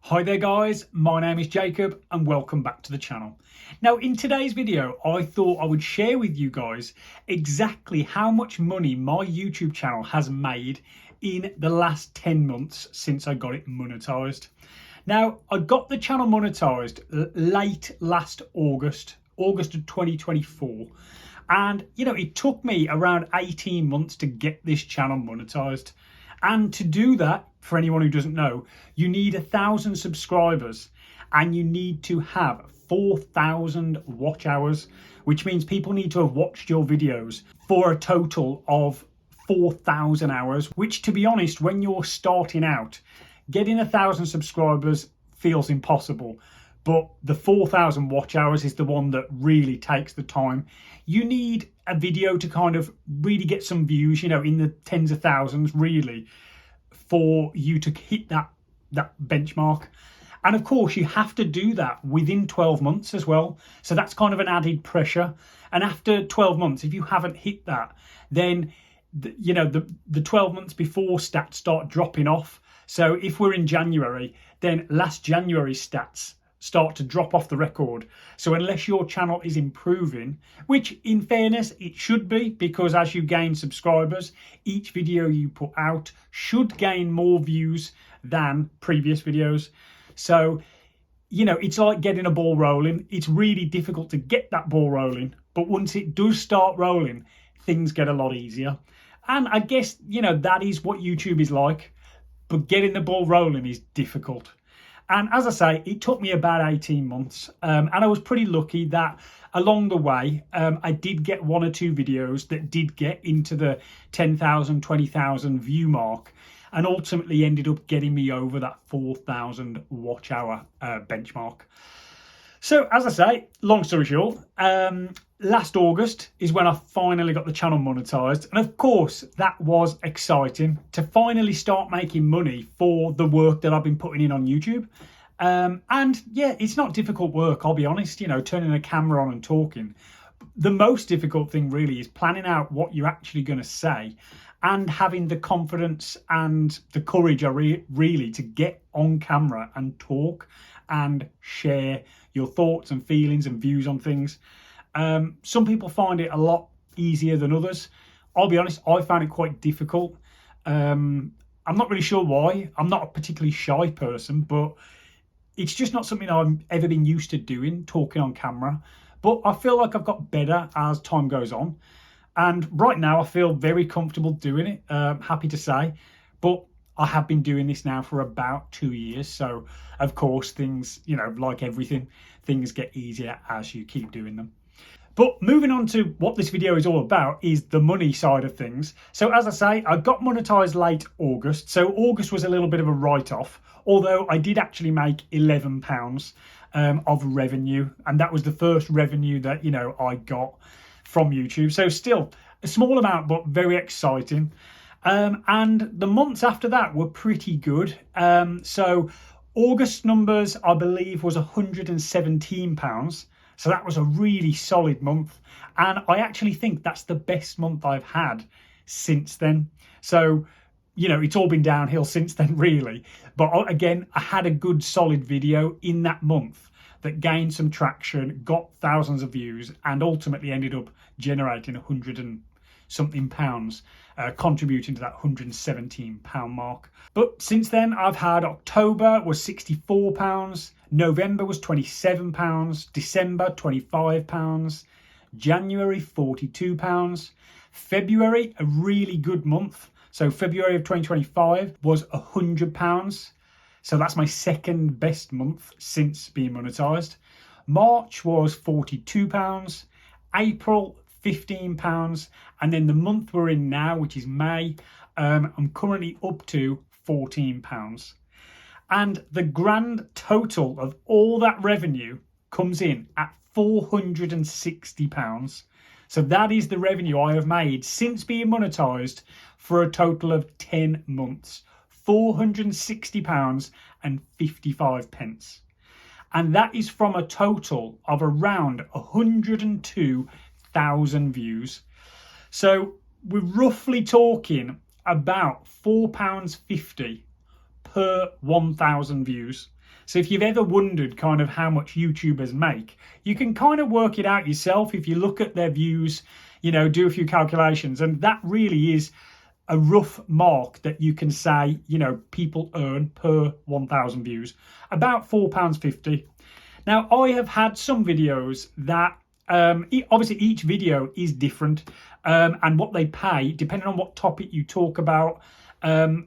Hi there guys, my name is Jacob and welcome back to the channel. Now in today's video I thought I would share with you guys exactly how much money my YouTube channel has made in the last 10 months since I got it monetized. Now I got the channel monetized late last August of 2024, and it took me around 18 months to get this channel monetized. And to do that, for anyone who doesn't know, you need 1,000 subscribers and you need to have 4,000 watch hours, which means people need to have watched your videos for a total of 4,000 hours, which, to be honest, when you're starting out, getting 1,000 subscribers feels impossible. But the 4,000 watch hours is the one that really takes the time. You need a video to kind of really get some views, in the tens of thousands, really, for you to hit that benchmark. And of course, you have to do that within 12 months as well. So that's kind of an added pressure. And after 12 months, if you haven't hit that, then the 12 months before stats start dropping off. So if we're in January, then last January's stats start to drop off the record. So unless your channel is improving, which in fairness it should be, because as you gain subscribers, each video you put out should gain more views than previous videos. So it's like getting a ball rolling. It's really difficult to get that ball rolling, but once it does start rolling, things get a lot easier. And I guess that is what YouTube is like, but getting the ball rolling is difficult. And as I say, it took me about 18 months. And I was pretty lucky that along the way, I did get one or two videos that did get into the 10,000, 20,000 view mark, and ultimately ended up getting me over that 4,000 watch hour benchmark. So as I say, long story short, last August is when I finally got the channel monetized. And of course, that was exciting to finally start making money for the work that I've been putting in on YouTube. And yeah, it's not difficult work, I'll be honest, turning a camera on and talking. The most difficult thing really is planning out what you're actually going to say and having the confidence and the courage really to get on camera and talk and share your thoughts and feelings and views on things. Some people find it a lot easier than others. I'll be honest, I found it quite difficult. I'm not really sure why. I'm not a particularly shy person, but it's just not something I've ever been used to doing, talking on camera. But I feel like I've got better as time goes on. And right now I feel very comfortable doing it, happy to say. But I have been doing this now for about 2 years. So of course things, like everything, things get easier as you keep doing them. But moving on to what this video is all about is the money side of things. So as I say, I got monetized late August. So August was a little bit of a write-off, although I did actually make £11 of revenue. And that was the first revenue that, I got from YouTube. So still a small amount, but very exciting. And the months after that were pretty good. So August numbers, I believe, was £117. So that was a really solid month. And I actually think that's the best month I've had since then. So, it's all been downhill since then, really. But again, I had a good solid video in that month that gained some traction, got thousands of views, and ultimately ended up generating 100 and something pounds, contributing to that £117 mark. But since then, I've had October was £64, November was £27, December £25, January £42, February, a really good month. So February of 2025 was £100. So that's my second best month since being monetized. March was £42, April £15, and then the month we're in now, which is May, I'm currently up to £14. And the grand total of all that revenue comes in at £460. So that is the revenue I have made since being monetized for a total of 10 months. £460 and 55 pence. And that is from a total of around 102,000 views. So we're roughly talking about £4.50 per 1,000 views. So if you've ever wondered kind of how much YouTubers make, you can kind of work it out yourself if you look at their views, you know, do a few calculations, and that really is a rough mark that you can say, you know, people earn per 1,000 views, about £4.50. Now, I have had some videos that, obviously each video is different, and what they pay, depending on what topic you talk about.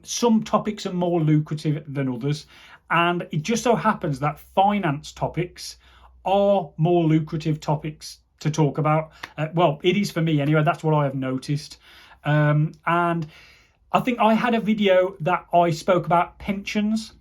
Some topics are more lucrative than others, and it just so happens that finance topics are more lucrative topics to talk about. Well, it is for me anyway, that's what I have noticed. And I think I had a video that I spoke about pensions,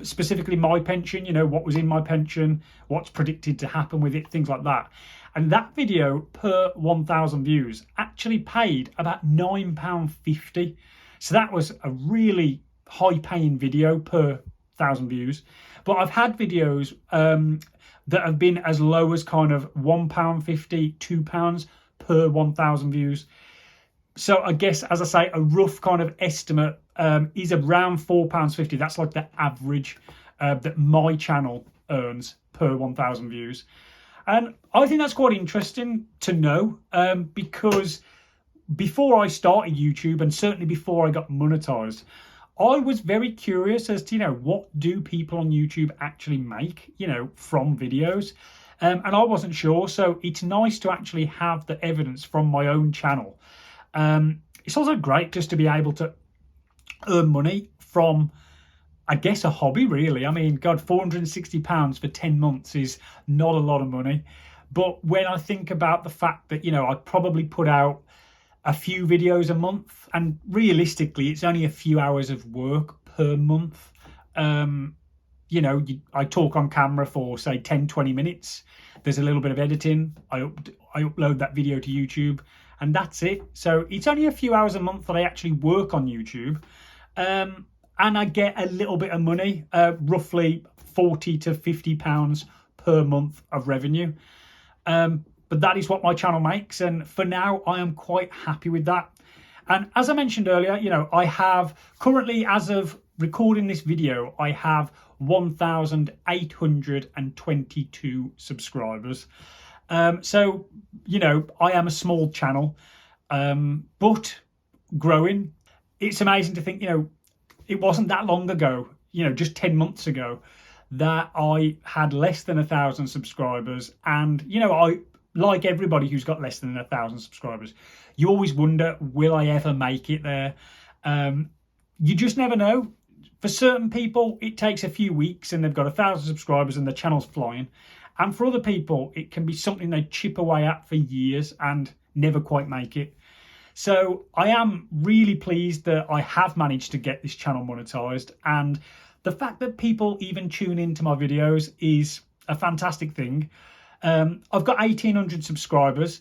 specifically my pension, you know, what was in my pension, what's predicted to happen with it, things like that. And that video per 1,000 views actually paid about £9.50. So that was a really high paying video per 1,000 views. But I've had videos that have been as low as kind of £1.50, £2 per 1,000 views. So I guess, as I say, a rough kind of estimate is around £4.50. That's like the average that my channel earns per 1,000 views. And I think that's quite interesting to know, because before I started YouTube, and certainly before I got monetized, I was very curious as to, you know, what do people on YouTube actually make, you know, from videos? And I wasn't sure. So it's nice to actually have the evidence from my own channel. It's also great just to be able to earn money from, I guess, a hobby, really. I mean, God, £460 for 10 months is not a lot of money. But when I think about the fact that, you know, I probably put out a few videos a month, and realistically, it's only a few hours of work per month. You know, I talk on camera for, say, 10-20 minutes. There's a little bit of editing. I upload that video to YouTube, and that's it. So it's only a few hours a month that I actually work on YouTube. And I get a little bit of money, roughly £40 to £50 per month of revenue. But that is what my channel makes. And for now, I am quite happy with that. And as I mentioned earlier, you know, I have currently, as of recording this video, I have 1,822 subscribers. So, you know, I am a small channel, but growing. It's amazing to think, you know, it wasn't that long ago, you know, just 10 months ago, that I had less than 1,000 subscribers. And, you know, I, like everybody who's got less than 1,000 subscribers, you always wonder, will I ever make it there? You just never know. For certain people, it takes a few weeks and they've got 1,000 subscribers and the channel's flying. And for other people, it can be something they chip away at for years and never quite make it. So I am really pleased that I have managed to get this channel monetized, and the fact that people even tune into my videos is a fantastic thing. I've got 1,800 subscribers.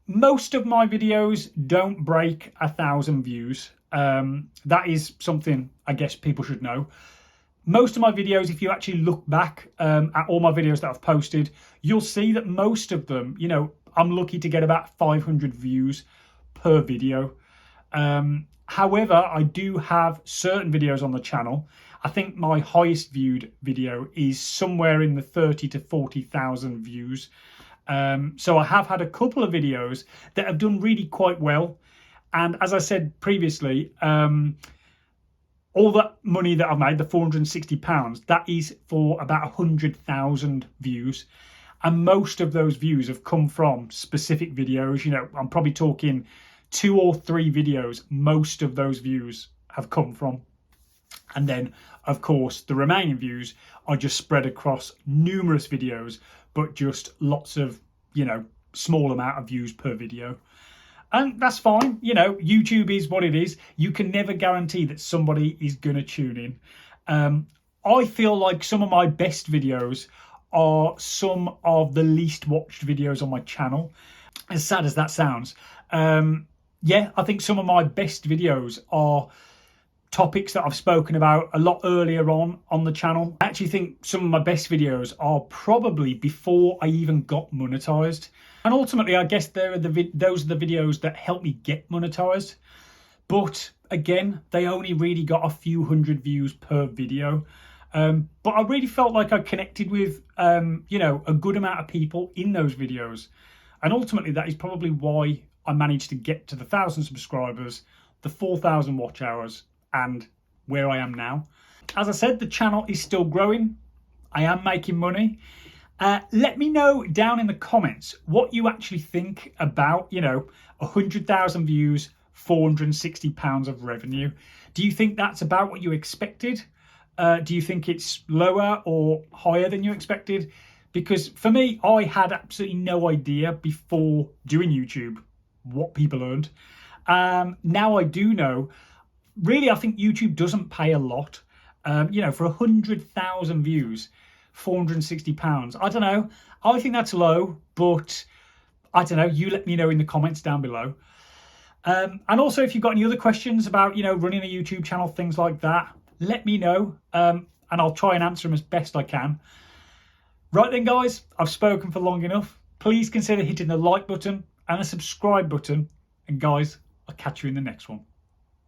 Most of my videos don't break 1,000 views. That is something I guess people should know. Most of my videos, if you actually look back at all my videos that I've posted, you'll see that most of them, you know, I'm lucky to get about 500 views per video. However, I do have certain videos on the channel. I think my highest viewed video is somewhere in the 30 to 40,000 views. So I have had a couple of videos that have done really quite well. And as I said previously, all that money that I've made, the £460, that is for about 100,000 views. And most of those views have come from specific videos. You know, I'm probably talking 2 or 3 videos, most of those views have come from. And then, of course, the remaining views are just spread across numerous videos, but just lots of, you know, small amount of views per video. And that's fine. You know, YouTube is what it is. You can never guarantee that somebody is going to tune in. I feel like some of my best videos are some of the least watched videos on my channel. As sad as that sounds. Yeah, I think some of my best videos are topics that I've spoken about a lot earlier on the channel. I actually think some of my best videos are probably before I even got monetized. And ultimately, I guess those are the videos that help me get monetized. But again, they only really got a few hundred views per video. But I really felt like I connected with, you know, a good amount of people in those videos. And ultimately, that is probably why I managed to get to the 1,000 subscribers, the 4,000 watch hours, and where I am now. As I said, the channel is still growing. I am making money. Let me know down in the comments what you actually think about, you know, 100,000 views, £460 of revenue. Do you think that's about what you expected? Do you think it's lower or higher than you expected? Because for me, I had absolutely no idea before doing YouTube what people earned. Now I do know. Really, I think YouTube doesn't pay a lot. You know, for 100,000 views, £460. I don't know. I think that's low, but I don't know. You let me know in the comments down below. And also, if you've got any other questions about, you know, running a YouTube channel, things like that, let me know, and I'll try and answer them as best I can. Right then, guys, I've spoken for long enough. Please consider hitting the like button and the subscribe button. And guys, I'll catch you in the next one.